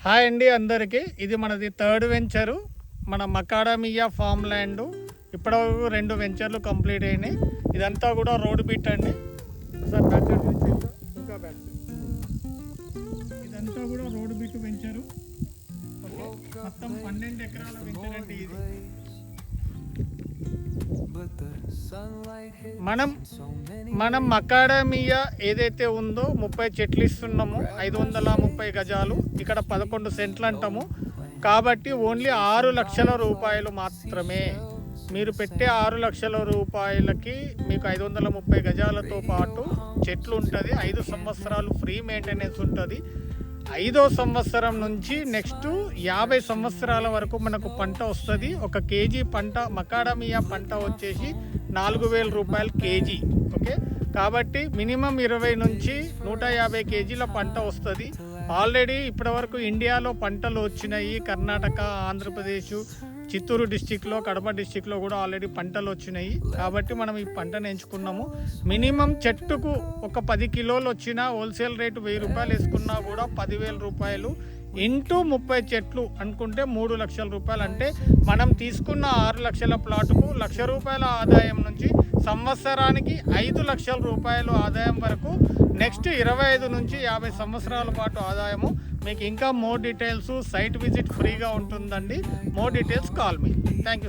Hi అండి అందరికీ. ఇది మనది థర్డ్ వెంచరు, మన మకాడమియా ఫామ్ ల్యాండ్. ఇప్పటివరకు 2 వెంచర్లు కంప్లీట్ అయినాయి. ఇదంతా కూడా రోడ్ బిట్ అండి. ఇదంతా కూడా రోడ్ బిట్ వెంచరు. మొత్తం 12 ఎకరాల వెంచర్ అండి ఇది. మనం మకాడమియా ఏదైతే ఉందో 30 చెట్లు ఇస్తున్నాము, 530 గజాలు. ఇక్కడ 11 సెంట్లు అంటాము. కాబట్టి ఓన్లీ 6 లక్షల రూపాయలు మాత్రమే. మీరు పెట్టే 6 లక్షల రూపాయలకి మీకు 530 గజాలతో పాటు చెట్లు ఉంటుంది. 5 సంవత్సరాలు ఫ్రీ మెయింటెనెన్స్ ఉంటుంది. 5వ సంవత్సరం నుంచి నెక్స్ట్ 50 సంవత్సరాల వరకు మనకు పంట వస్తుంది. 1 కేజీ పంట మకాడమియా పంట వచ్చేసి 4000 రూపాయలు కేజీ. ఓకే, కాబట్టి మినిమం 20 నుంచి 150 కేజీల పంట వస్తుంది. ఆల్రెడీ ఇప్పటివరకు ఇండియాలో పంటలు వచ్చినాయి. కర్ణాటక, ఆంధ్రప్రదేశ్, చిత్తూరు డిస్టిక్లో, కడప డిస్టిక్లో కూడా ఆల్రెడీ పంటలు వచ్చినాయి. కాబట్టి మనం ఈ పంటను ఎంచుకున్నాము. మినిమం చెట్టుకు ఒక 10 కిలోలు వచ్చినా హోల్సేల్ రేటు 1000 రూపాయలు వేసుకున్నా కూడా 10,000 రూపాయలు ఇంటూ 30 చెట్లు అనుకుంటే 3 లక్షల రూపాయలు. అంటే మనం తీసుకున్న 6 లక్షల ప్లాటుకు 1,00,000 రూపాయల ఆదాయం నుంచి సంవత్సరానికి 5 లక్షల రూపాయలు ఆదాయం వరకు నెక్స్ట్ 25 నుంచి 50 సంవత్సరాల పాటు ఆదాయము. మీకు ఇంకా మోర్ డీటెయిల్స్, సైట్ విజిట్ ఫ్రీగా ఉంటుందండి. More details call me. Thank you.